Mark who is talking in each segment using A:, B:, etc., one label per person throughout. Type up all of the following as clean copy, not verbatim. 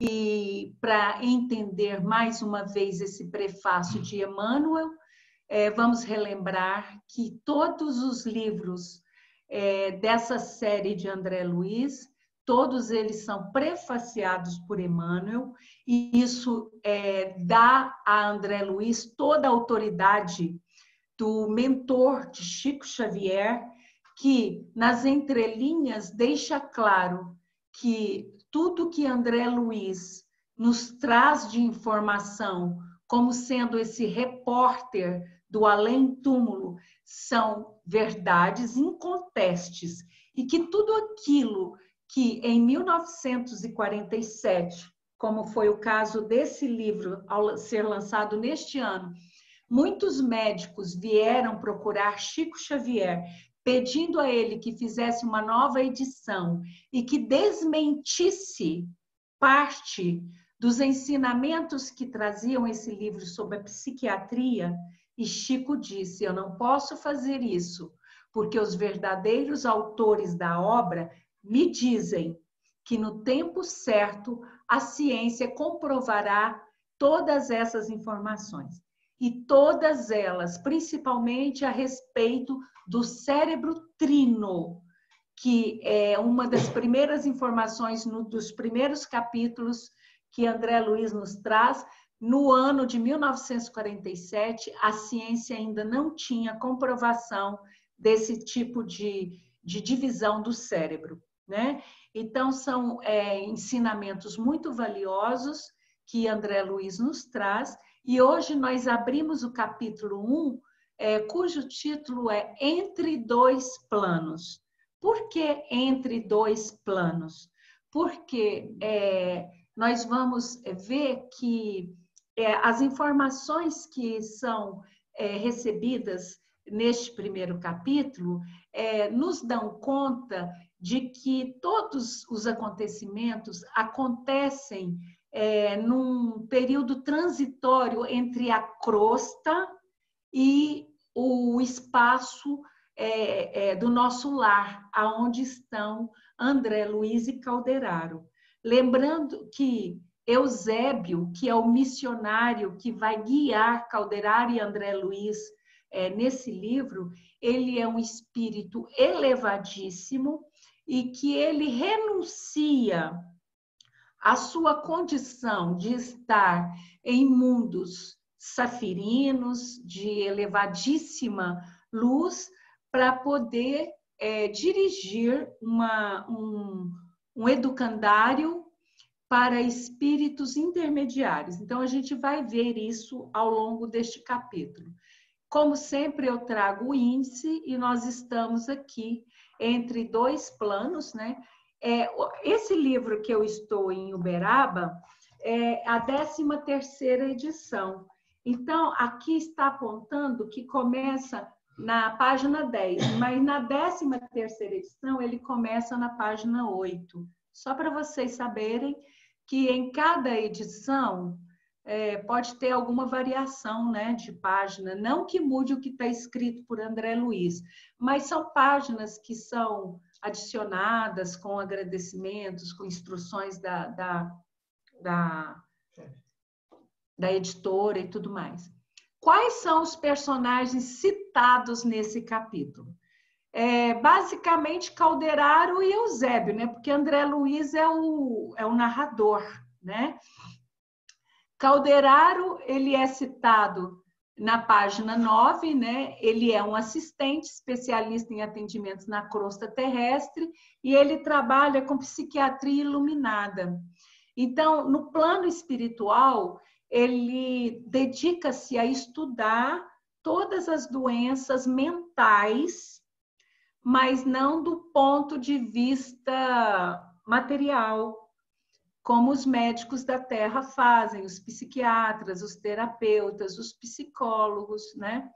A: E para entender mais uma vez esse prefácio de Emmanuel, vamos relembrar que todos os livros dessa série de André Luiz, todos eles são prefaciados por Emmanuel, e isso dá a André Luiz toda a autoridade do mentor de Chico Xavier, que nas entrelinhas deixa claro que tudo que André Luiz nos traz de informação, como sendo esse repórter do além-túmulo, são verdades incontestes, e que tudo aquilo que em 1947, como foi o caso desse livro ao ser lançado neste ano, muitos médicos vieram procurar Chico Xavier, pedindo a ele que fizesse uma nova edição e que desmentisse parte dos ensinamentos que traziam esse livro sobre a psiquiatria. E Chico disse: eu não posso fazer isso, porque os verdadeiros autores da obra me dizem que no tempo certo a ciência comprovará todas essas informações. E todas elas, principalmente a respeito do cérebro trino, que é uma das primeiras informações dos primeiros capítulos que André Luiz nos traz. No ano de 1947, a ciência ainda não tinha comprovação desse tipo de divisão do cérebro, né? Então, são ensinamentos muito valiosos que André Luiz nos traz. E hoje nós abrimos o capítulo 1, cujo título é Entre Dois Planos. Por que entre dois planos? Porque nós vamos ver que as informações que são recebidas neste primeiro capítulo nos dão conta de que todos os acontecimentos acontecem num período transitório entre a crosta e o espaço do nosso lar, aonde estão André Luiz e Calderaro. Lembrando que Eusébio, que é o missionário que vai guiar Calderaro e André Luiz nesse livro, ele é um espírito elevadíssimo e que ele renuncia à sua condição de estar em mundos safirinos, de elevadíssima luz, para poder dirigir um educandário para espíritos intermediários. Então, a gente vai ver isso ao longo deste capítulo. Como sempre, eu trago o índice e nós estamos aqui entre dois planos, né? Esse livro que eu estou em Uberaba é a 13ª edição. Então, aqui está apontando que começa na página 10, mas na 13ª edição ele começa na página 8. Só para vocês saberem que em cada edição pode ter alguma variação, né, de página, não que mude o que está escrito por André Luiz, mas são páginas que são adicionadas com agradecimentos, com instruções da editora e tudo mais. Quais são os personagens citados nesse capítulo? Basicamente, Calderaro e Eusébio, né? Porque André Luiz é o narrador, né? Calderaro, ele é citado na página 9, né? Ele é um assistente especialista em atendimentos na crosta terrestre e ele trabalha com psiquiatria iluminada. Então, no plano espiritual, ele dedica-se a estudar todas as doenças mentais, mas não do ponto de vista material, como os médicos da Terra fazem, os psiquiatras, os terapeutas, os psicólogos, né?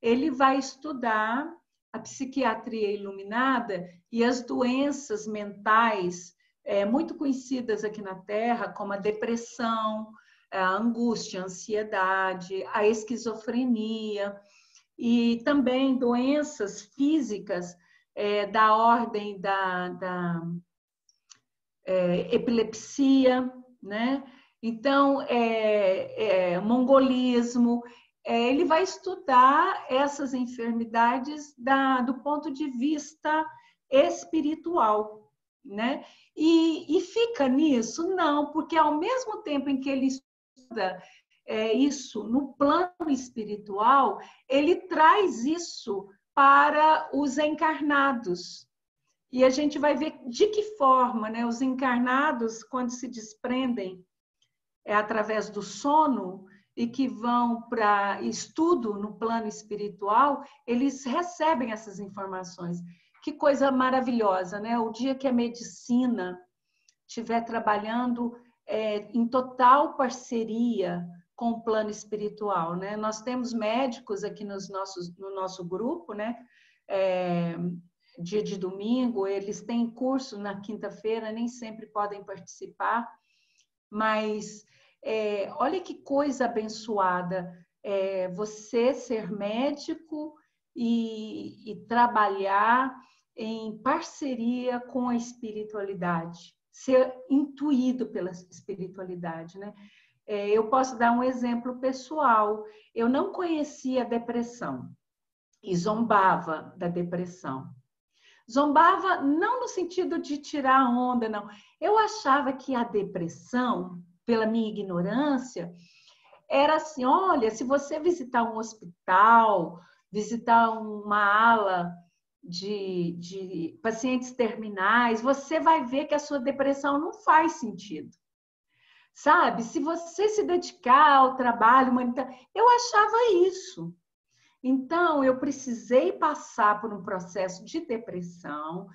A: Ele vai estudar a psiquiatria iluminada e as doenças mentais muito conhecidas aqui na Terra, como a depressão, a angústia, a ansiedade, a esquizofrenia, e também doenças físicas da ordem da epilepsia, né? Então, mongolismo, ele vai estudar essas enfermidades do ponto de vista espiritual, né? E fica nisso? Não, porque ao mesmo tempo em que ele estuda isso no plano espiritual, ele traz isso para os encarnados. E a gente vai ver de que forma, né, os encarnados, quando se desprendem através do sono e que vão para estudo no plano espiritual, eles recebem essas informações. Que coisa maravilhosa, né? O dia que a medicina estiver trabalhando em total parceria com o plano espiritual, né? Nós temos médicos aqui no nosso grupo, né? Dia de domingo, eles têm curso na quinta-feira, nem sempre podem participar, mas olha que coisa abençoada, você ser médico e trabalhar em parceria com a espiritualidade, ser intuído pela espiritualidade, né? Eu posso dar um exemplo pessoal. Eu não conhecia a depressão e zombava da depressão. Zombava não no sentido de tirar onda, não. Eu achava que a depressão, pela minha ignorância, era assim, olha, se você visitar um hospital, visitar uma ala de pacientes terminais, você vai ver que a sua depressão não faz sentido. Sabe? Se você se dedicar ao trabalho humanitário, eu achava isso. Então, eu precisei passar por um processo de depressão.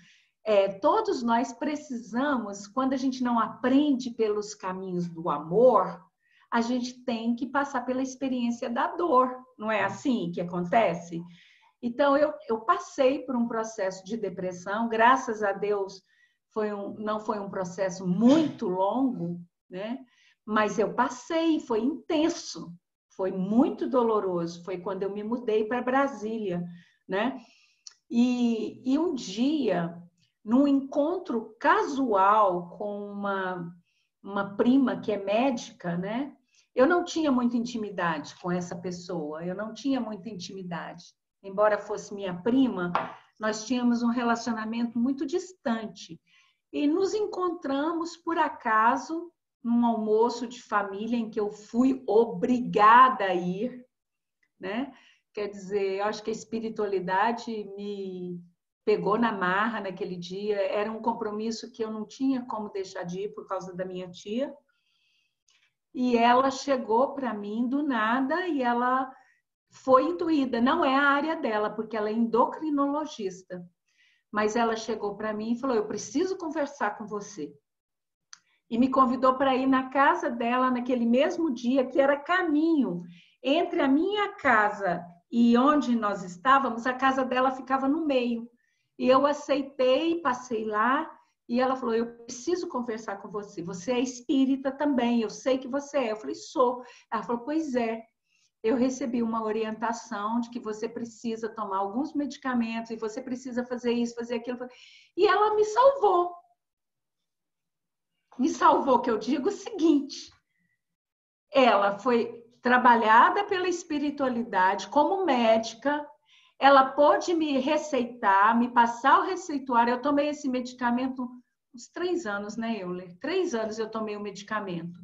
A: Todos nós precisamos, quando a gente não aprende pelos caminhos do amor, a gente tem que passar pela experiência da dor. Não é assim que acontece? Então, eu passei por um processo de depressão. Graças a Deus, não foi um processo muito longo, né? Mas eu passei, foi intenso. Foi muito doloroso, foi quando eu me mudei para Brasília, né? E um dia, num encontro casual com uma prima que é médica, né? Eu não tinha muita intimidade com essa pessoa, eu não tinha muita intimidade. Embora fosse minha prima, nós tínhamos um relacionamento muito distante. E nos encontramos, por acaso, num almoço de família em que eu fui obrigada a ir, né? Quer dizer, eu acho que a espiritualidade me pegou na marra naquele dia, era um compromisso que eu não tinha como deixar de ir por causa da minha tia. E ela chegou para mim do nada e ela foi intuída, não é a área dela, porque ela é endocrinologista, mas ela chegou para mim e falou: eu preciso conversar com você. E me convidou para ir na casa dela naquele mesmo dia, que era caminho entre a minha casa e onde nós estávamos, a casa dela ficava no meio. E eu aceitei, passei lá, e ela falou: eu preciso conversar com você. Você é espírita também, eu sei que você é. Eu falei: sou. Ela falou: pois é. Eu recebi uma orientação de que você precisa tomar alguns medicamentos e você precisa fazer isso, fazer aquilo. E ela me salvou. Me salvou, que eu digo o seguinte: ela foi trabalhada pela espiritualidade como médica, ela pôde me receitar, me passar o receituário. Eu tomei esse medicamento uns 3 anos, né, Euler? 3 anos eu tomei o medicamento.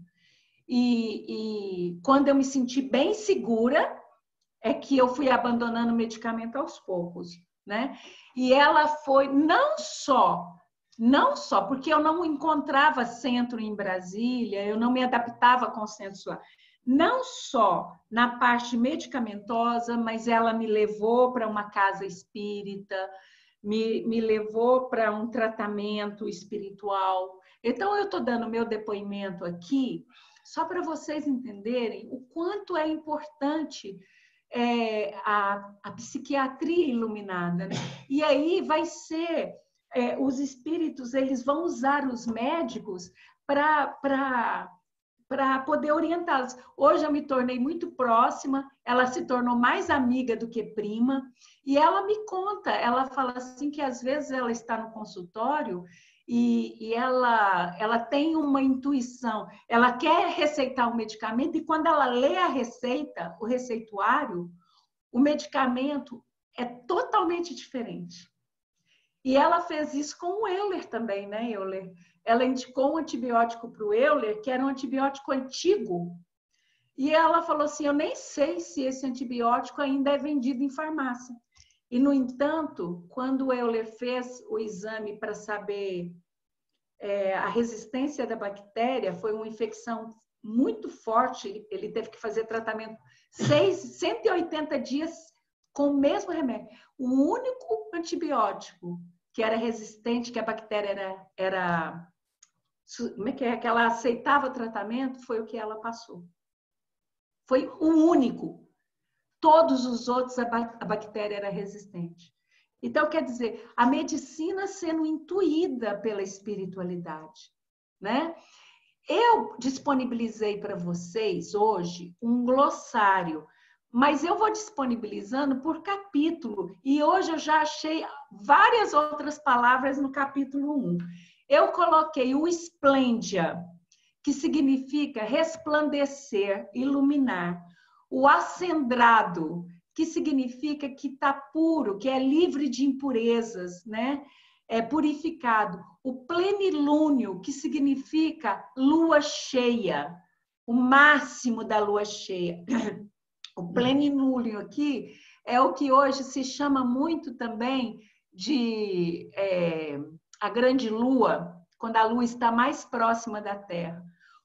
A: E quando eu me senti bem segura, é que eu fui abandonando o medicamento aos poucos, né? E ela foi não só, porque eu não encontrava centro em Brasília, eu não me adaptava com centros lá. Não só na parte medicamentosa, mas ela me levou para uma casa espírita, me levou para um tratamento espiritual. Então, eu estou dando meu depoimento aqui só para vocês entenderem o quanto é importante a psiquiatria iluminada, né? E aí vai ser, os espíritos, eles vão usar os médicos para poder orientá-los. Hoje eu me tornei muito próxima, ela se tornou mais amiga do que prima, e ela me conta, ela fala assim que às vezes ela está no consultório e ela tem uma intuição. Ela quer receitar um medicamento e quando ela lê a receita, o receituário, o medicamento é totalmente diferente. E ela fez isso com o Euler também, né, Euler? Ela indicou um antibiótico para o Euler, que era um antibiótico antigo. E ela falou assim, eu nem sei se esse antibiótico ainda é vendido em farmácia. E, no entanto, quando o Euler fez o exame para saber a resistência da bactéria, foi uma infecção muito forte, ele teve que fazer tratamento 180 dias com o mesmo remédio. O único antibiótico que era resistente, que a bactéria era como é que ela aceitava o tratamento, foi o que ela passou. Foi o único. Todos os outros, a bactéria era resistente. Então, quer dizer, a medicina sendo intuída pela espiritualidade, né? Eu disponibilizei para vocês hoje um glossário, mas eu vou disponibilizando por capítulo, e hoje eu já achei várias outras palavras no capítulo 1. Eu coloquei o esplêndia, que significa resplandecer, iluminar. O acendrado, que significa que está puro, que é livre de impurezas, né? É purificado. O plenilúnio, que significa lua cheia, o máximo da lua cheia. O plenilúnio aqui é o que hoje se chama muito também de a grande lua, quando a lua está mais próxima da Terra.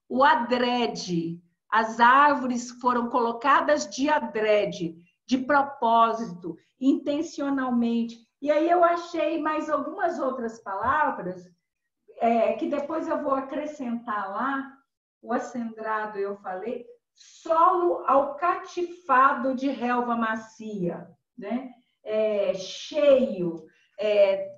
A: O adrede, as árvores foram colocadas de adrede, de propósito, intencionalmente. E aí eu achei mais algumas outras palavras que depois eu vou acrescentar lá. O acendrado eu falei, solo alcatifado de relva macia, né? Cheio,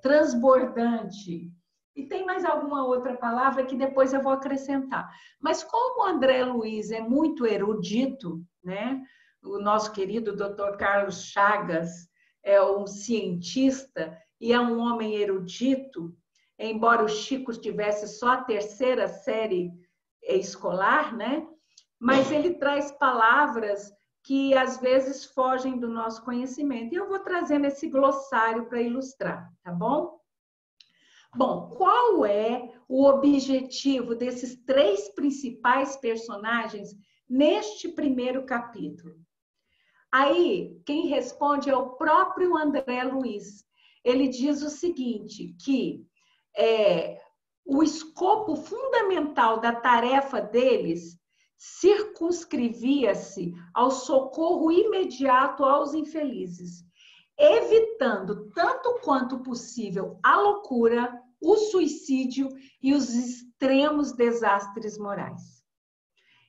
A: transbordante. E tem mais alguma outra palavra que depois eu vou acrescentar. Mas como o André Luiz é muito erudito, né? O nosso querido Dr. Carlos Chagas é um cientista e é um homem erudito, embora o Chico tivesse só a terceira série escolar, né? Mas ele traz palavras que às vezes fogem do nosso conhecimento. E eu vou trazendo esse glossário para ilustrar, tá bom? Bom, qual é o objetivo desses três principais personagens neste primeiro capítulo? Aí, quem responde é o próprio André Luiz. Ele diz o seguinte, que o escopo fundamental da tarefa deles circunscrevia-se ao socorro imediato aos infelizes, evitando tanto quanto possível a loucura, o suicídio e os extremos desastres morais.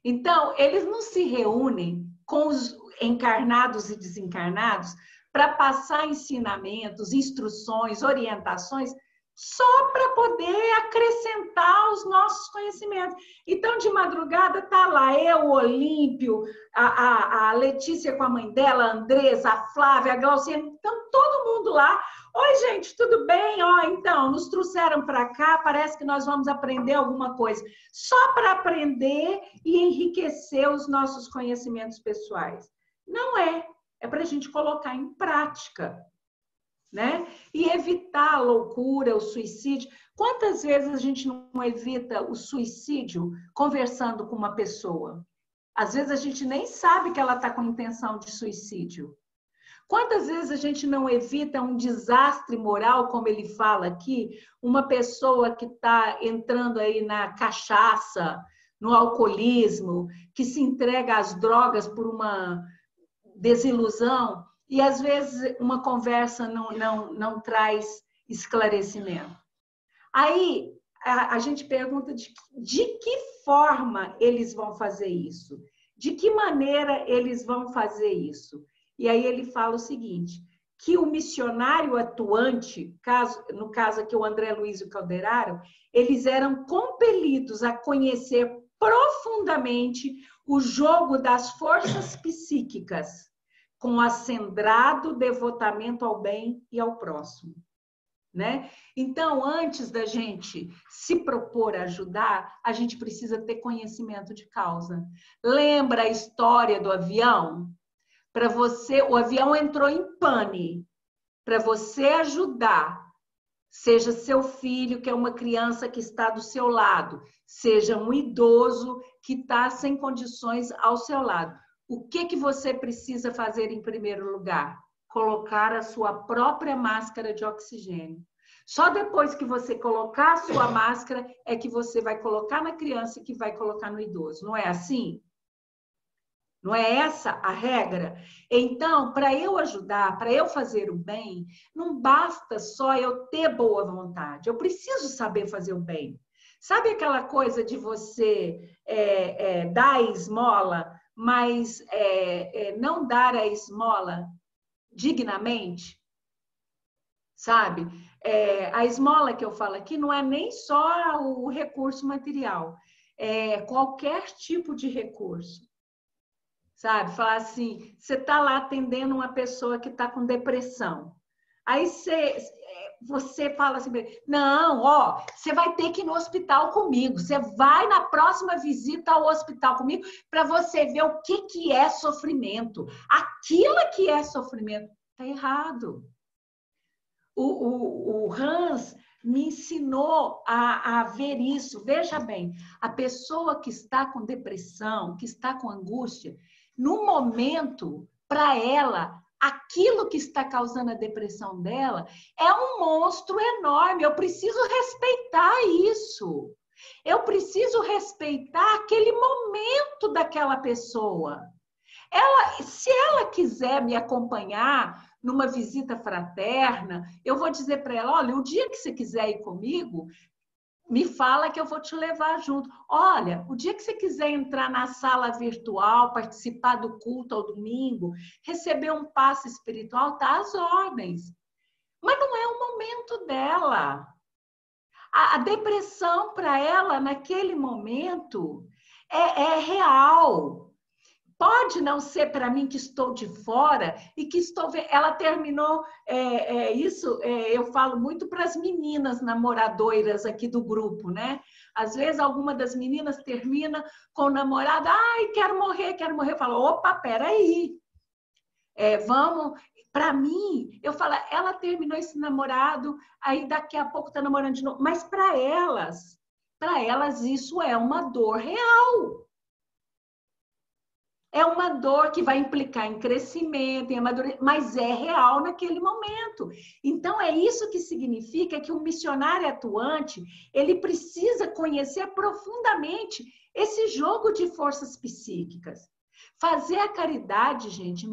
A: Então, eles não se reúnem com os encarnados e desencarnados para passar ensinamentos, instruções, orientações, só para poder acrescentar os nossos conhecimentos. Então, de madrugada, está lá eu, o Olímpio, a Letícia com a mãe dela, a Andresa, a Flávia, a Glauciane, então todo mundo lá. Oi, gente, tudo bem? Então, nos trouxeram para cá, parece que nós vamos aprender alguma coisa. Só para aprender e enriquecer os nossos conhecimentos pessoais. Não é para a gente colocar em prática, né? E evitar a loucura, o suicídio. Quantas vezes a gente não evita o suicídio conversando com uma pessoa? Às vezes a gente nem sabe que ela está com intenção de suicídio. Quantas vezes a gente não evita um desastre moral, como ele fala aqui, uma pessoa que está entrando aí na cachaça, no alcoolismo, que se entrega às drogas por uma desilusão, e às vezes uma conversa não traz esclarecimento. Aí a gente pergunta de que forma eles vão fazer isso? De que maneira eles vão fazer isso? E aí ele fala o seguinte, que o missionário atuante, no caso aqui o André Luiz e o Calderaro, eles eram compelidos a conhecer profundamente o jogo das forças psíquicas, com acendrado devotamento ao bem e ao próximo. né? Então, antes da gente se propor a ajudar, a gente precisa ter conhecimento de causa. Lembra a história do avião? Para você, o avião entrou em pane. Para você ajudar, seja seu filho, que é uma criança que está do seu lado, seja um idoso que está sem condições ao seu lado. O que você precisa fazer em primeiro lugar? Colocar a sua própria máscara de oxigênio. Só depois que você colocar a sua máscara é que você vai colocar na criança e que vai colocar no idoso. Não é assim? Não é essa a regra? Então, para eu ajudar, para eu fazer o bem, não basta só eu ter boa vontade. Eu preciso saber fazer o bem. Sabe aquela coisa de você dar a esmola, mas não dar a esmola dignamente? Sabe? A esmola que eu falo aqui não é nem só o recurso material, é qualquer tipo de recurso. Sabe? Falar assim, você está lá atendendo uma pessoa que está com depressão. Aí você fala assim, não, ó, você vai ter que ir no hospital comigo. Você vai na próxima visita ao hospital comigo para você ver o que é sofrimento. Aquilo que é sofrimento está errado. O Hans me ensinou a ver isso. Veja bem, a pessoa que está com depressão, que está com angústia, no momento, para ela, aquilo que está causando a depressão dela é um monstro enorme. Eu preciso respeitar isso. Eu preciso respeitar aquele momento daquela pessoa. Se ela quiser me acompanhar numa visita fraterna, eu vou dizer para ela, olha, o dia que você quiser ir comigo, me fala que eu vou te levar junto. Olha, o dia que você quiser entrar na sala virtual, participar do culto ao domingo, receber um passe espiritual, tá às ordens. Mas não é o momento dela. A depressão para ela, naquele momento, é real. Pode não ser para mim que estou de fora e que estou vendo. Ela terminou isso. Eu falo muito para as meninas namoradoras aqui do grupo, né? Às vezes alguma das meninas termina com o namorado, ai, quero morrer, quero morrer. Eu falo, opa, peraí, vamos. Para mim, eu falo, ela terminou esse namorado, aí daqui a pouco está namorando de novo. Mas para elas isso é uma dor real. É uma dor que vai implicar em crescimento, em amadurecimento, mas é real naquele momento. Então, é isso que significa que o missionário atuante, ele precisa conhecer profundamente esse jogo de forças psíquicas. Fazer a caridade, gente,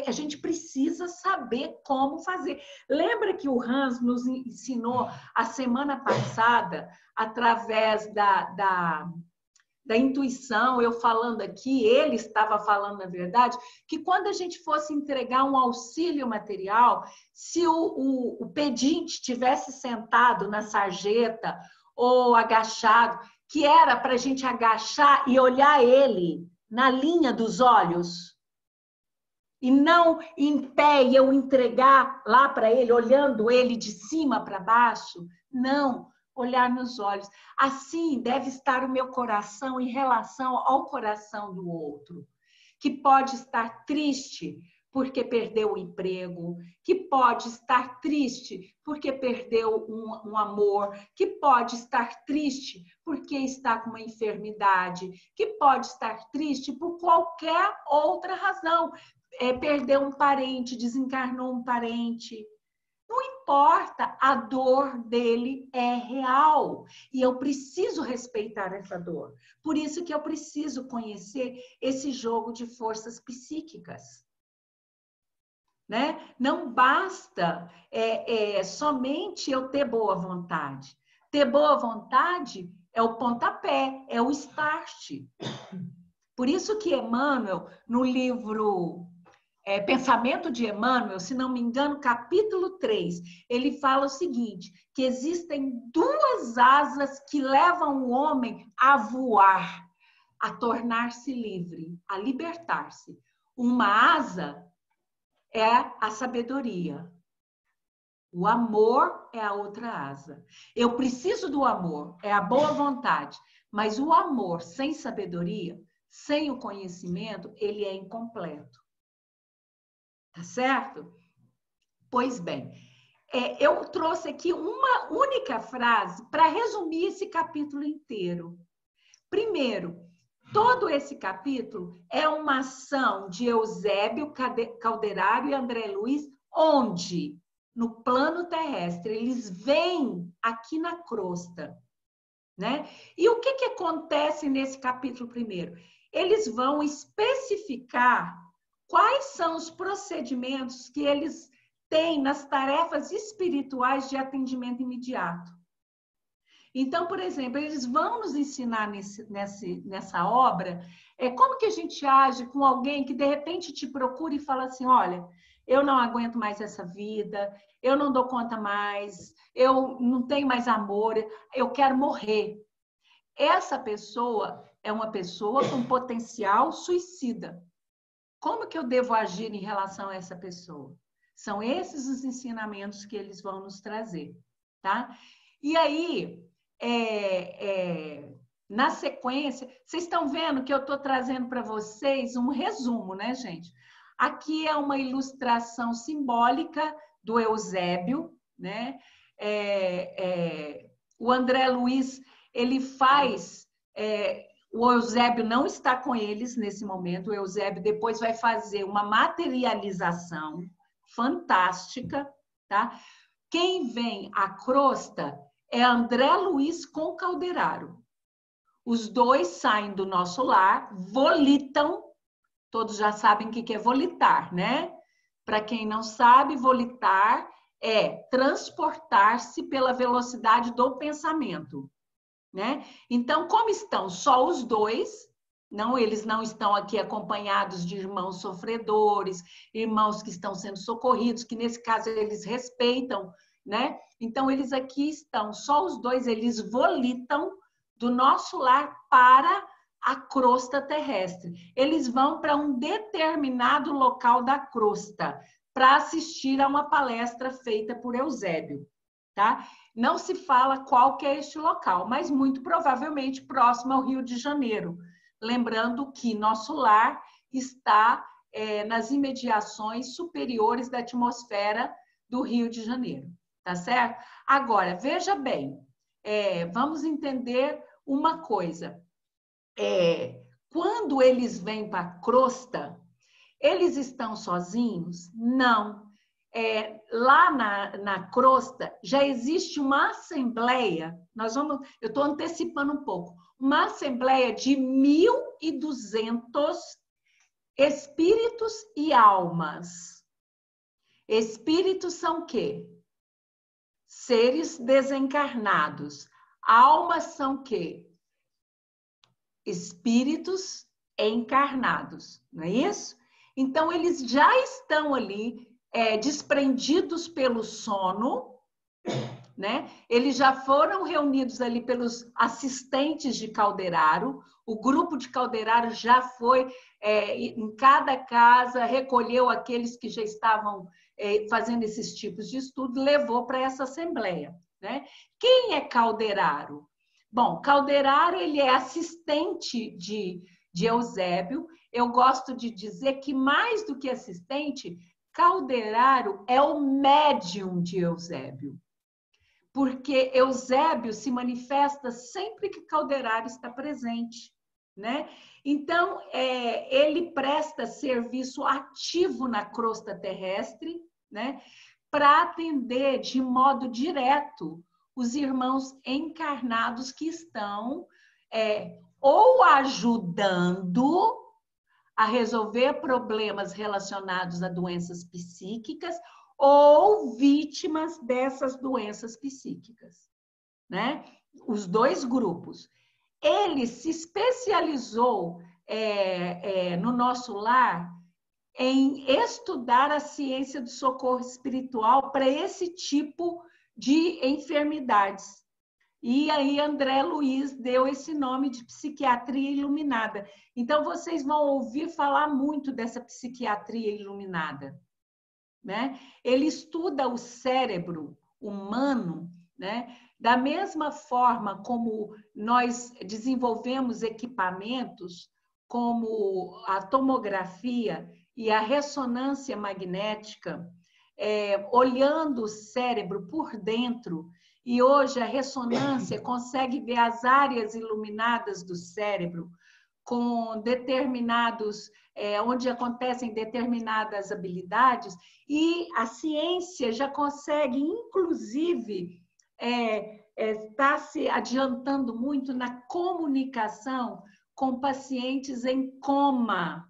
A: a gente precisa saber como fazer. Lembra que o Hans nos ensinou a semana passada, através da intuição, eu falando aqui, ele estava falando, na verdade, que quando a gente fosse entregar um auxílio material, se o pedinte tivesse sentado na sarjeta ou agachado, que era para a gente agachar e olhar ele na linha dos olhos, e não em pé e eu entregar lá para ele, olhando ele de cima para baixo. Não, olhar nos olhos. Assim deve estar o meu coração em relação ao coração do outro, que pode estar triste porque perdeu o emprego, que pode estar triste porque perdeu um amor, que pode estar triste porque está com uma enfermidade, que pode estar triste por qualquer outra razão. Perdeu um parente, desencarnou um parente. Não importa, a dor dele é real e eu preciso respeitar essa dor. Por isso que eu preciso conhecer esse jogo de forças psíquicas. Né? Não basta somente eu ter boa vontade. Ter boa vontade é o pontapé, é o start. Por isso que Emmanuel, no livro Pensamento de Emmanuel, se não me engano, capítulo 3, ele fala o seguinte, que existem duas asas que levam o homem a voar, a tornar-se livre, a libertar-se. Uma asa é a sabedoria O amor é a outra asa. Eu preciso do amor, é a boa vontade. Mas o amor sem sabedoria, sem o conhecimento, ele é incompleto. Tá certo? Pois bem, eu trouxe aqui uma única frase para resumir esse capítulo inteiro. Primeiro, todo esse capítulo é uma ação de Eusébio Calderaro e André Luiz, onde, no plano terrestre, eles vêm aqui na crosta, né? E o que acontece nesse capítulo primeiro? Eles vão especificar quais são os procedimentos que eles têm nas tarefas espirituais de atendimento imediato. Então, por exemplo, eles vão nos ensinar nessa obra como que a gente age com alguém que de repente te procura e fala assim, olha, eu não aguento mais essa vida, eu não dou conta mais, eu não tenho mais amor, eu quero morrer. Essa pessoa é uma pessoa com potencial suicida. Como que eu devo agir em relação a essa pessoa? São esses os ensinamentos que eles vão nos trazer, tá? E aí, na sequência, vocês estão vendo que eu estou trazendo para vocês um resumo, né, gente? Aqui é uma ilustração simbólica do Eusébio, né? O André Luiz, ele faz... o Eusébio não está com eles nesse momento. O Eusébio depois vai fazer uma materialização fantástica, tá? Quem vem à crosta é André Luiz com Calderaro. Os dois saem do nosso lar, volitam. Todos já sabem o que é volitar, né? Para quem não sabe, volitar é transportar-se pela velocidade do pensamento, né? Então, como estão só os dois, eles não estão aqui acompanhados de irmãos sofredores, irmãos que estão sendo socorridos, que nesse caso eles respeitam, né? Então, eles aqui estão, só os dois, eles volitam do nosso lar para a crosta terrestre. Eles vão para um determinado local da crosta para assistir a uma palestra feita por Eusébio, tá? Não se fala qual que é este local, mas muito provavelmente próximo ao Rio de Janeiro. Lembrando que nosso lar está nas imediações superiores da atmosfera do Rio de Janeiro, tá certo? Agora, veja bem, vamos entender uma coisa. Quando eles vêm para a crosta, eles estão sozinhos? Não. Lá na crosta já existe uma assembleia, eu estou antecipando um pouco, uma assembleia de 1.200 espíritos e almas. Espíritos são o quê? Seres desencarnados. Almas são o quê? Espíritos encarnados, não é isso? Então, eles já estão ali desprendidos pelo sono, né? Eles já foram reunidos ali pelos assistentes de Calderaro, o grupo de Calderaro já foi em cada casa, recolheu aqueles que já estavam fazendo esses tipos de estudo, levou para essa assembleia, né? Quem é Calderaro? Bom, Calderaro, ele é assistente de Eusébio. Eu gosto de dizer que, mais do que assistente, Calderaro é o médium de Eusébio. Porque Eusébio se manifesta sempre que Calderaro está presente, né? Então, ele presta serviço ativo na crosta terrestre, né? Para atender de modo direto os irmãos encarnados que estão ou ajudando a resolver problemas relacionados a doenças psíquicas ou vítimas dessas doenças psíquicas, né? Os dois grupos. Ele se especializou no nosso lar em estudar a ciência do socorro espiritual para esse tipo de enfermidades. E aí André Luiz deu esse nome de psiquiatria iluminada. Então, vocês vão ouvir falar muito dessa psiquiatria iluminada, né? Ele estuda o cérebro humano, né? Da mesma forma como nós desenvolvemos equipamentos como a tomografia e a ressonância magnética, olhando o cérebro por dentro, e hoje a ressonância consegue ver as áreas iluminadas do cérebro com determinados, onde acontecem determinadas habilidades, e a ciência já consegue, inclusive, está se adiantando muito na comunicação com pacientes em coma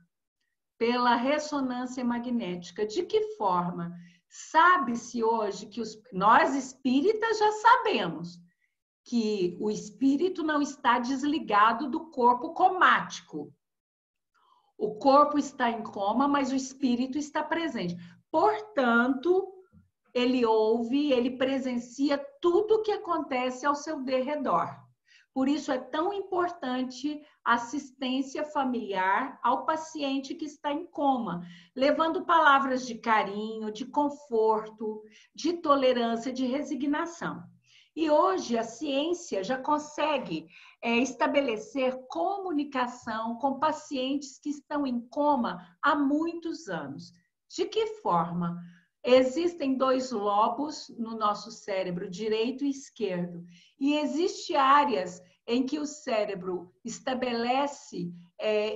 A: pela ressonância magnética. De que forma? Sabe-se hoje que nós espíritas já sabemos que o espírito não está desligado do corpo comático. O corpo está em coma, mas o espírito está presente. Portanto, ele ouve, ele presencia tudo o que acontece ao seu derredor. Por isso é tão importante a assistência familiar ao paciente que está em coma, levando palavras de carinho, de conforto, de tolerância, de resignação. E hoje a ciência já consegue estabelecer comunicação com pacientes que estão em coma há muitos anos. De que forma? Existem 2 lobos no nosso cérebro, direito e esquerdo, e existem áreas em que o cérebro estabelece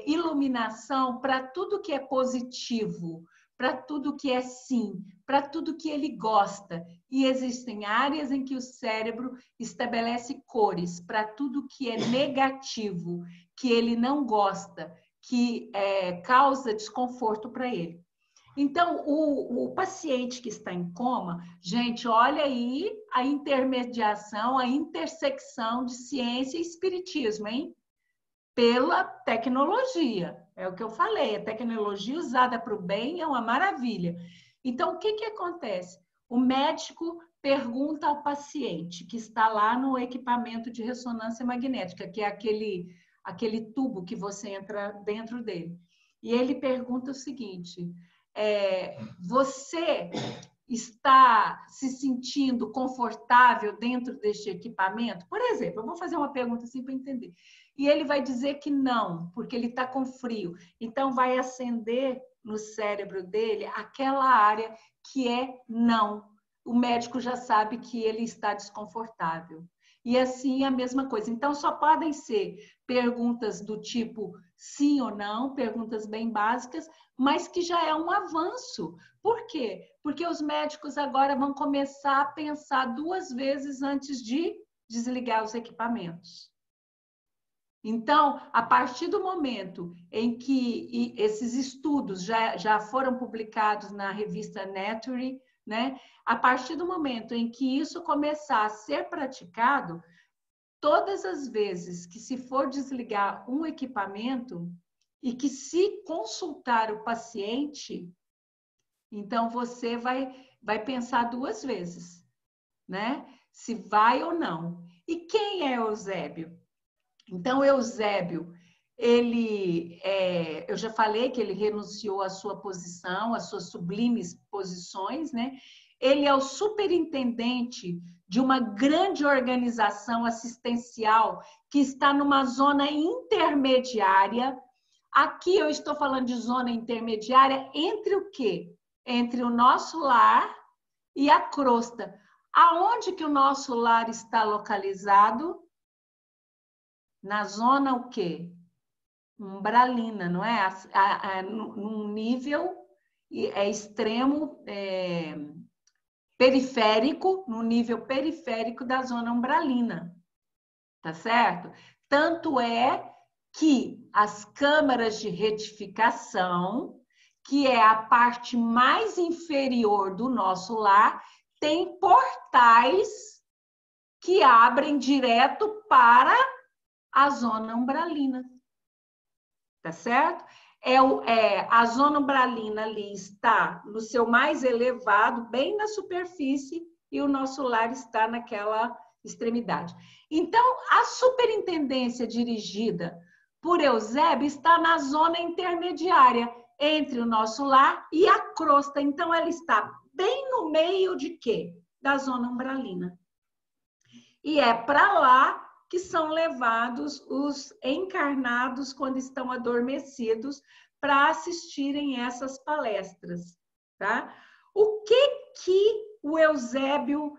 A: iluminação para tudo que é positivo, para tudo que é sim, para tudo que ele gosta. E existem áreas em que o cérebro estabelece cores para tudo que é negativo, que ele não gosta, que causa desconforto para ele. Então, o paciente que está em coma, gente, olha aí a intermediação, a intersecção de ciência e espiritismo, hein? Pela tecnologia. É o que eu falei, a tecnologia usada para o bem é uma maravilha. Então, o que acontece? O médico pergunta ao paciente que está lá no equipamento de ressonância magnética, que é aquele tubo que você entra dentro dele. E ele pergunta o seguinte: você está se sentindo confortável dentro deste equipamento? Por exemplo, eu vou fazer uma pergunta assim para entender. E ele vai dizer que não, porque ele está com frio. Então, vai acender no cérebro dele aquela área que é não. O médico já sabe que ele está desconfortável. E assim a mesma coisa. Então, só podem ser perguntas do tipo sim ou não, perguntas bem básicas, mas que já é um avanço. Por quê? Porque os médicos agora vão começar a pensar 2 vezes antes de desligar os equipamentos. Então, a partir do momento em que esses estudos já foram publicados na revista Nature, né? A partir do momento em que isso começar a ser praticado, todas as vezes que se for desligar um equipamento e que se consultar o paciente, então você vai pensar 2 vezes, né? Se vai ou não. E quem é Eusébio? Então, Eusébio, eu já falei que ele renunciou à sua posição, às suas sublimes posições, né? Ele é o superintendente de uma grande organização assistencial que está numa zona intermediária. Aqui eu estou falando de zona intermediária entre o quê? Entre o nosso lar e a crosta. Aonde que o nosso lar está localizado? Na zona o quê? Umbralina, não é? Num nível extremo, periférico, no nível periférico da zona umbralina, tá certo? Tanto é que as câmaras de retificação, que é a parte mais inferior do nosso lar, tem portais que abrem direto para a zona umbralina, tá certo? A zona umbralina ali está no seu mais elevado, bem na superfície, e o nosso lar está naquela extremidade. Então, a superintendência dirigida por Eusébio está na zona intermediária, entre o nosso lar e a crosta. Então, ela está bem no meio de quê? Da zona umbralina. E é para lá que são levados os encarnados quando estão adormecidos para assistirem essas palestras, tá? O que o Eusébio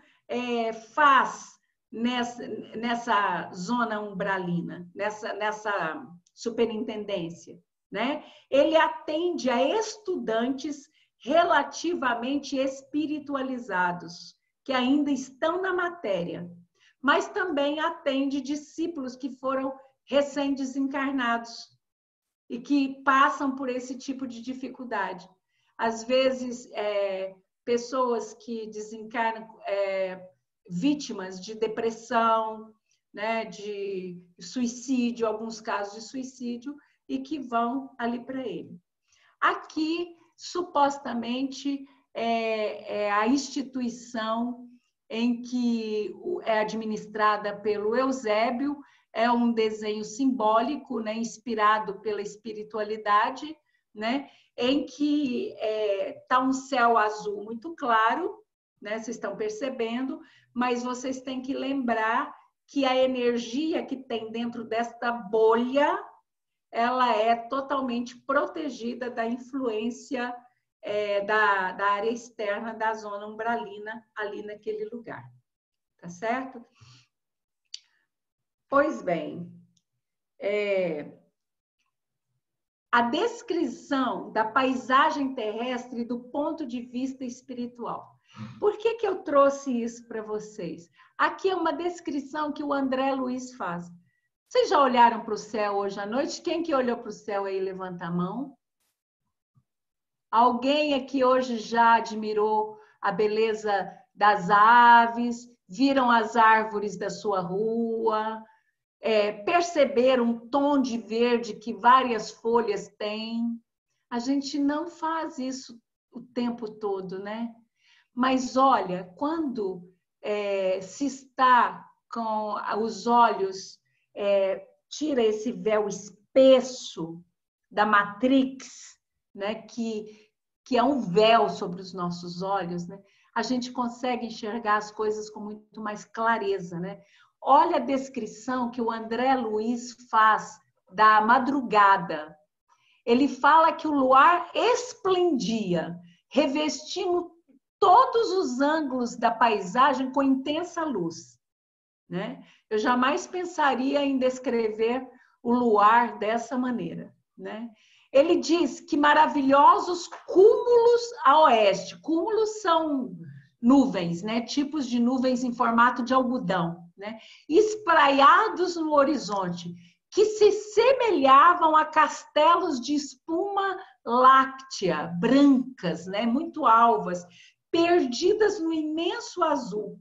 A: faz nessa zona umbralina, nessa superintendência, né? Ele atende a estudantes relativamente espiritualizados, que ainda estão na matéria, mas também atende discípulos que foram recém-desencarnados e que passam por esse tipo de dificuldade. Às vezes, pessoas que desencarnam vítimas de depressão, né, de suicídio, alguns casos de suicídio, e que vão ali para ele. Aqui, supostamente, é a instituição em que é administrada pelo Eusébio, é um desenho simbólico, né, inspirado pela espiritualidade, né, em que está um céu azul muito claro, né, vocês estão percebendo, mas vocês têm que lembrar que a energia que tem dentro desta bolha, ela é totalmente protegida da influência da área externa da zona umbralina, ali naquele lugar. Tá certo? Pois bem, a descrição da paisagem terrestre do ponto de vista espiritual. Por que eu trouxe isso para vocês? Aqui é uma descrição que o André Luiz faz. Vocês já olharam para o céu hoje à noite? Quem que olhou para o céu aí, levanta a mão. Alguém aqui hoje já admirou a beleza das aves, viram as árvores da sua rua, perceberam um tom de verde que várias folhas têm? A gente não faz isso o tempo todo, né? Mas olha, quando se está com os olhos, tira esse véu espesso da Matrix, né, que é um véu sobre os nossos olhos, né, a gente consegue enxergar as coisas com muito mais clareza, né? Olha a descrição que o André Luiz faz da madrugada. Ele fala que o luar esplendia, revestindo todos os ângulos da paisagem com intensa luz, né? Eu jamais pensaria em descrever o luar dessa maneira, né? Ele diz que maravilhosos cúmulos a oeste. Cúmulos são nuvens, né? Tipos de nuvens em formato de algodão, né? Espraiados no horizonte, que se semelhavam a castelos de espuma láctea, brancas, né? Muito alvas, perdidas no imenso azul,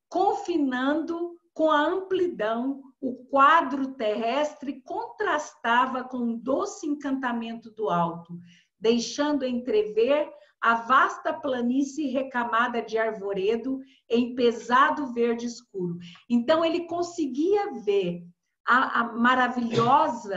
A: confinando com a amplidão. O quadro terrestre contrastava com o doce encantamento do alto, deixando entrever a vasta planície recamada de arvoredo em pesado verde escuro. Então, ele conseguia ver o maravilhoso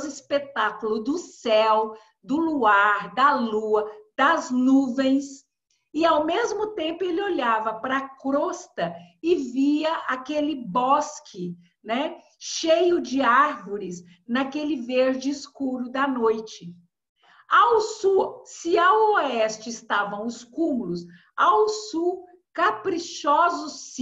A: espetáculo do céu, do luar, da lua, das nuvens, e ao mesmo tempo ele olhava para a crosta e via aquele bosque, né, cheio de árvores, naquele verde escuro da noite. Ao sul, se ao oeste estavam os cúmulos, ao sul, caprichosos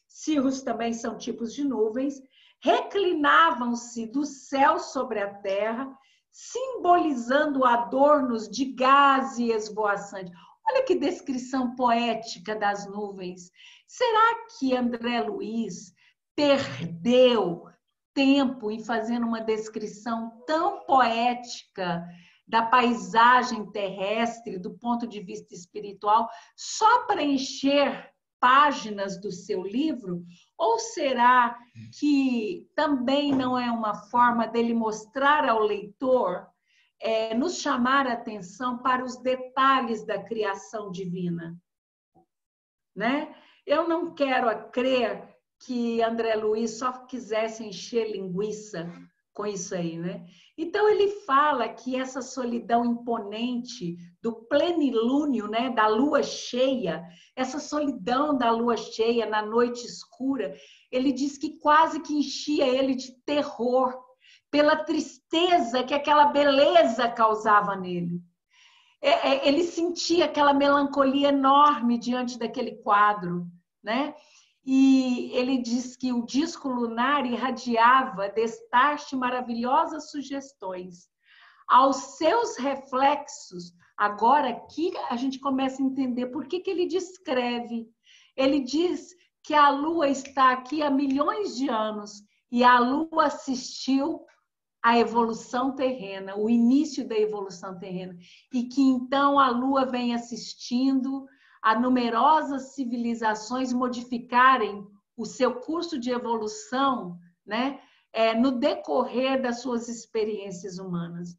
A: cirros também são tipos de nuvens, reclinavam-se do céu sobre a terra, simbolizando adornos de gaze esvoaçante. Olha que descrição poética das nuvens. Será que André Luiz perdeu tempo em fazendo uma descrição tão poética da paisagem terrestre, do ponto de vista espiritual, só para encher páginas do seu livro? Ou será que também não é uma forma dele mostrar ao leitor, nos chamar a atenção para os detalhes da criação divina, né? Eu não quero crer que André Luiz só quisesse encher linguiça com isso aí, né? Então, ele fala que essa solidão imponente do plenilúnio, né, da lua cheia, essa solidão da lua cheia na noite escura, ele diz que quase que enchia ele de terror pela tristeza que aquela beleza causava nele. Ele sentia aquela melancolia enorme diante daquele quadro, né? E ele diz que o disco lunar irradiava destaste maravilhosas sugestões. Aos seus reflexos, agora aqui a gente começa a entender por que ele descreve. Ele diz que a Lua está aqui há milhões de anos e a Lua assistiu a evolução terrena, o início da evolução terrena, e que então a Lua vem assistindo a numerosas civilizações modificarem o seu curso de evolução, né, no decorrer das suas experiências humanas.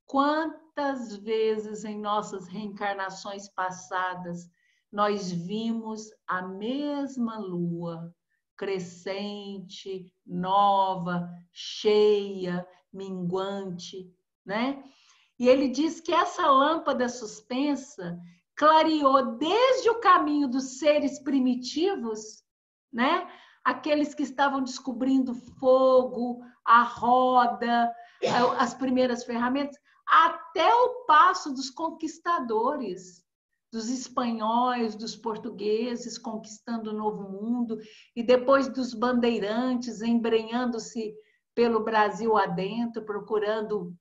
A: Quantas vezes em nossas reencarnações passadas nós vimos a mesma Lua, crescente, nova, cheia, minguante, né? E ele diz que essa lâmpada suspensa clareou desde o caminho dos seres primitivos, né? Aqueles que estavam descobrindo fogo, a roda, as primeiras ferramentas, até o passo dos conquistadores, dos espanhóis, dos portugueses conquistando o Novo Mundo, e depois dos bandeirantes embrenhando-se pelo Brasil adentro, procurando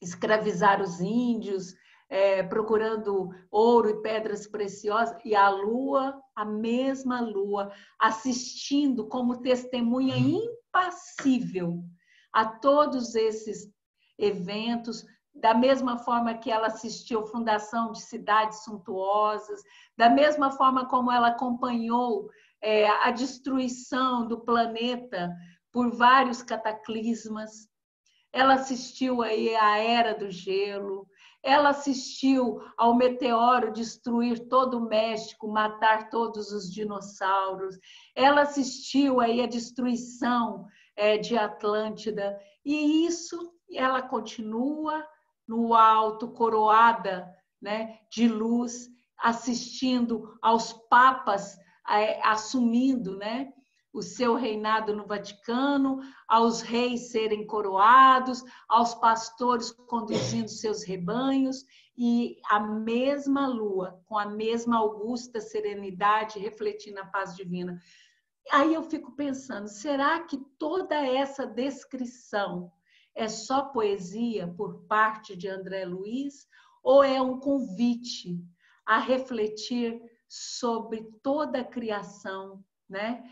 A: escravizar os índios, procurando ouro e pedras preciosas, e a Lua, a mesma Lua, assistindo como testemunha impassível a todos esses eventos, da mesma forma que ela assistiu a fundação de cidades suntuosas, da mesma forma como ela acompanhou a destruição do planeta por vários cataclismas. Ela assistiu aí à Era do Gelo, ela assistiu ao meteoro destruir todo o México, matar todos os dinossauros, ela assistiu aí à destruição de Atlântida, e isso ela continua no alto, coroada, né, de luz, assistindo aos papas assumindo, né, o seu reinado no Vaticano, aos reis serem coroados, aos pastores conduzindo seus rebanhos, e a mesma Lua, com a mesma augusta serenidade, refletindo a paz divina. Aí eu fico pensando, será que toda essa descrição é só poesia por parte de André Luiz ou é um convite a refletir sobre toda a criação, né,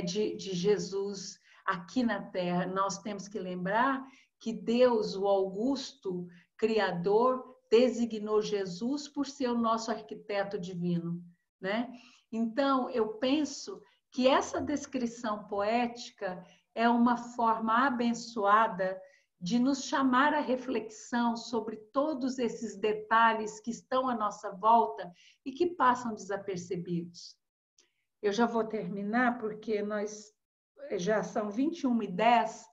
A: de Jesus aqui na Terra? Nós temos que lembrar que Deus, o Augusto Criador, designou Jesus por ser o nosso arquiteto divino, né? Então, eu penso que essa descrição poética é uma forma abençoada de nos chamar à reflexão sobre todos esses detalhes que estão à nossa volta e que passam desapercebidos. Eu já vou terminar, porque nós já são 21h10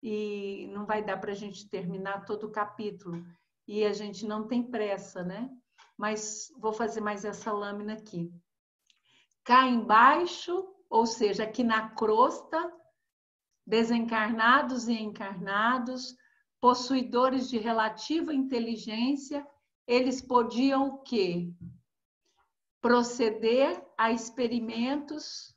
A: e não vai dar para a gente terminar todo o capítulo. E a gente não tem pressa, né? Mas vou fazer mais essa lâmina aqui. Cá embaixo, ou seja, aqui na crosta, desencarnados e encarnados, possuidores de relativa inteligência, eles podiam o quê? Proceder a experimentos,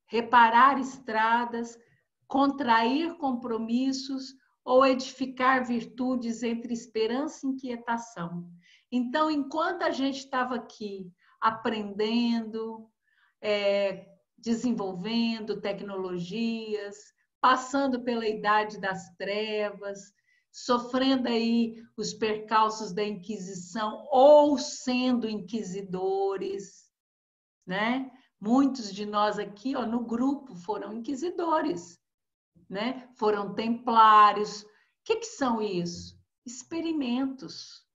A: reparar estradas, contrair compromissos ou edificar virtudes entre esperança e inquietação. Então, enquanto a gente estava aqui aprendendo, desenvolvendo tecnologias, passando pela idade das trevas, sofrendo aí os percalços da Inquisição ou sendo inquisidores, né? Muitos de nós aqui, ó, no grupo foram inquisidores, né? Foram templários. O que são isso? Experimentos.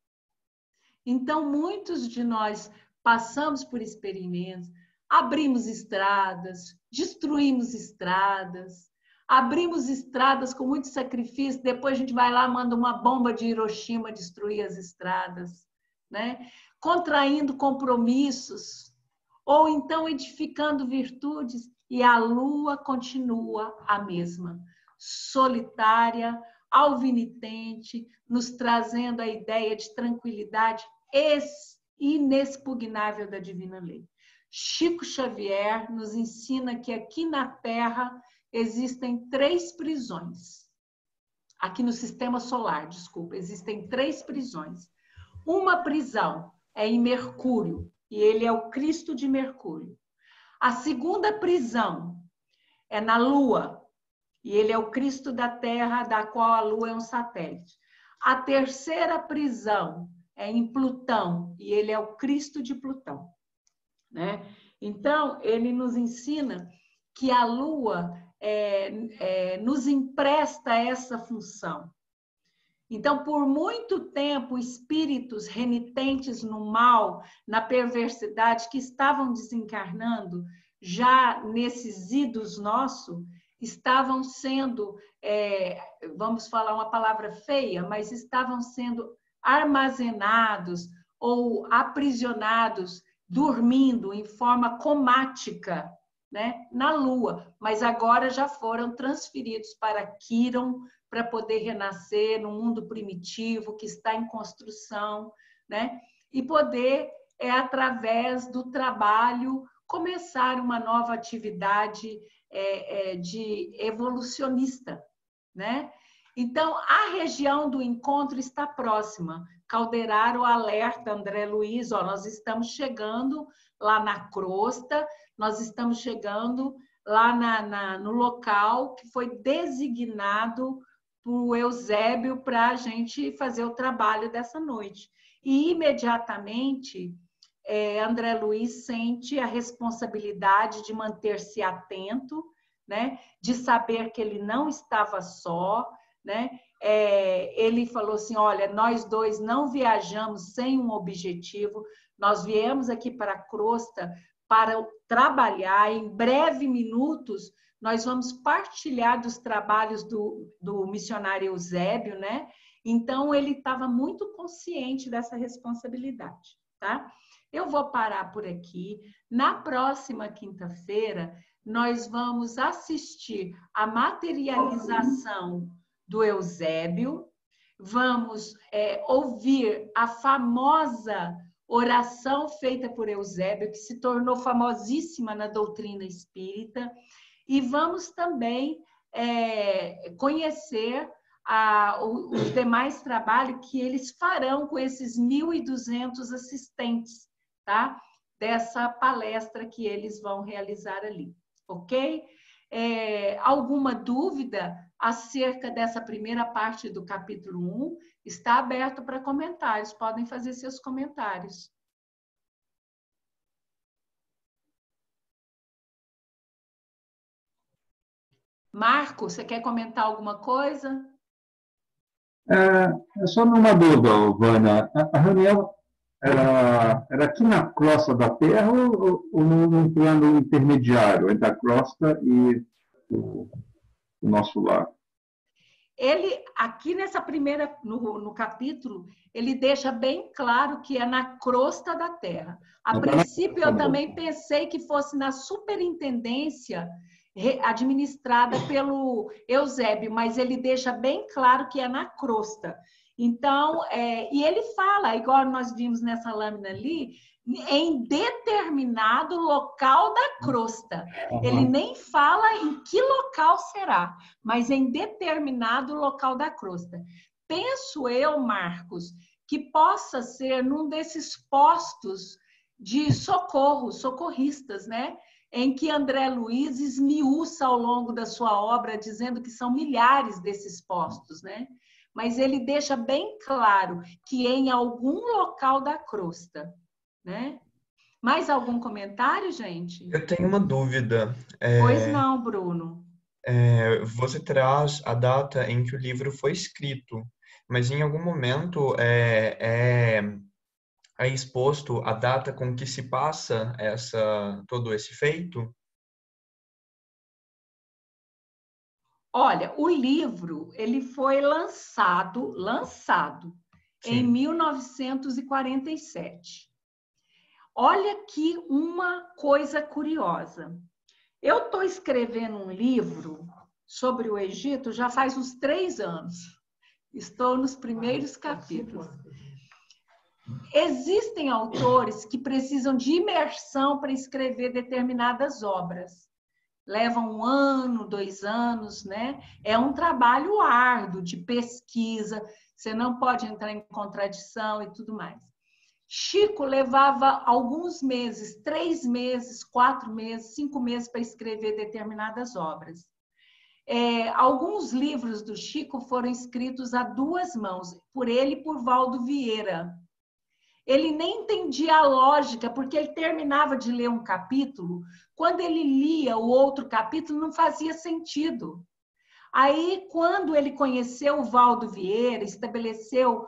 A: Então, muitos de nós passamos por experimentos, abrimos estradas, destruímos estradas, abrimos estradas com muito sacrifício, depois a gente vai lá, manda uma bomba de Hiroshima destruir as estradas, né? Contraindo compromissos, ou então edificando virtudes, e a lua continua a mesma, solitária, alvinitente, nos trazendo a ideia de tranquilidade inexpugnável da divina lei. Chico Xavier nos ensina que aqui na Terra existem 3 prisões. Aqui no sistema solar, desculpa, existem 3 prisões. Uma prisão é em Mercúrio, e ele é o Cristo de Mercúrio. A segunda prisão é na Lua, e ele é o Cristo da Terra, da qual a Lua é um satélite. A terceira prisão é em Plutão, e ele é o Cristo de Plutão, né? Então, ele nos ensina que a Lua nos empresta essa função. Então, por muito tempo, espíritos renitentes no mal, na perversidade, que estavam desencarnando, já nesses idos nossos, estavam sendo, vamos falar uma palavra feia, mas estavam sendo armazenados ou aprisionados, dormindo em forma comática, né, na Lua, mas agora já foram transferidos para Quirón, para poder renascer no mundo primitivo que está em construção, né, e poder, através do trabalho, começar uma nova atividade de evolucionista, né? Então, a região do encontro está próxima. Calderaro alerta André Luiz, nós estamos chegando lá na crosta, nós estamos chegando lá no local que foi designado por Eusébio para a gente fazer o trabalho dessa noite. E, imediatamente, André Luiz sente a responsabilidade de manter-se atento, né? De saber que ele não estava só, né? Ele falou assim, olha, nós dois não viajamos sem um objetivo, nós viemos aqui para a crosta para trabalhar, em breve minutos nós vamos partilhar dos trabalhos do missionário Eusébio, né? Então, ele estava muito consciente dessa responsabilidade, tá? Eu vou parar por aqui. Na próxima quinta-feira, nós vamos assistir à materialização do Eusébio, vamos ouvir a famosa oração feita por Eusébio, que se tornou famosíssima na doutrina espírita, e vamos também conhecer os demais trabalhos que eles farão com esses 1.200 assistentes, tá? Dessa palestra que eles vão realizar ali, ok? Alguma dúvida acerca dessa primeira parte do capítulo 1? Está aberto para comentários, podem fazer seus comentários. Marco, você quer comentar alguma coisa?
B: Só uma dúvida, Vânia. A reunião era aqui na crosta da Terra ou num plano intermediário entre a crosta e o nosso lar?
A: Ele, aqui nessa primeira, no capítulo, ele deixa bem claro que é na crosta da Terra. A princípio, eu também pensei que fosse na superintendência administrada pelo Eusébio, mas ele deixa bem claro que é na crosta. Então, e ele fala, igual nós vimos nessa lâmina ali, em determinado local da crosta. Ele nem fala em que local será, mas em determinado local da crosta. Penso eu, Marcos, que possa ser num desses postos de socorro, socorristas, né? Em que André Luiz esmiuça ao longo da sua obra, dizendo que são milhares desses postos, né? Mas ele deixa bem claro que em algum local da crosta, né? Mais algum comentário, gente?
C: Eu tenho uma dúvida.
A: Pois não, Bruno.
C: Você traz a data em que o livro foi escrito, mas em algum momento é exposto a data com que se passa todo esse feito?
A: Olha, o livro, ele foi lançado em
C: Sim.
A: 1947. Olha aqui uma coisa curiosa. Eu estou escrevendo um livro sobre o Egito já faz uns 3 anos. Estou nos primeiros capítulos. Existem autores que precisam de imersão para escrever determinadas obras. Levam 1 ano, 2 anos, né? É um trabalho árduo de pesquisa, você não pode entrar em contradição e tudo mais. Chico levava alguns meses, 3 meses, 4 meses, 5 meses para escrever determinadas obras. Alguns livros do Chico foram escritos a 2 mãos, por ele e por Valdo Vieira. Ele nem entendia a lógica, porque ele terminava de ler um capítulo, quando ele lia o outro capítulo, não fazia sentido. Aí, quando ele conheceu o Valdo Vieira, estabeleceu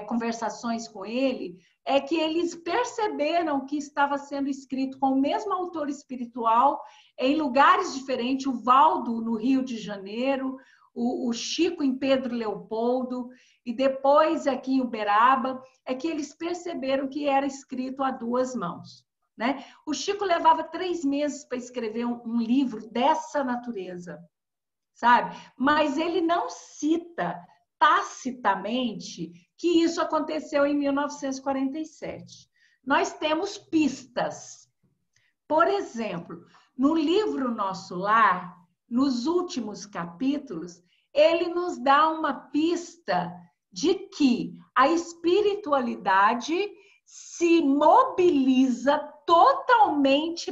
A: conversações com ele, é que eles perceberam que estava sendo escrito com o mesmo autor espiritual, em lugares diferentes, o Valdo no Rio de Janeiro, o Chico em Pedro Leopoldo, e depois aqui em Uberaba, é que eles perceberam que era escrito a 2 mãos. Né? O Chico levava 3 meses para escrever um livro dessa natureza, sabe? Mas ele não cita tacitamente que isso aconteceu em 1947. Nós temos pistas. Por exemplo, no livro Nosso Lar, nos últimos capítulos, ele nos dá uma pista de que a espiritualidade se mobiliza totalmente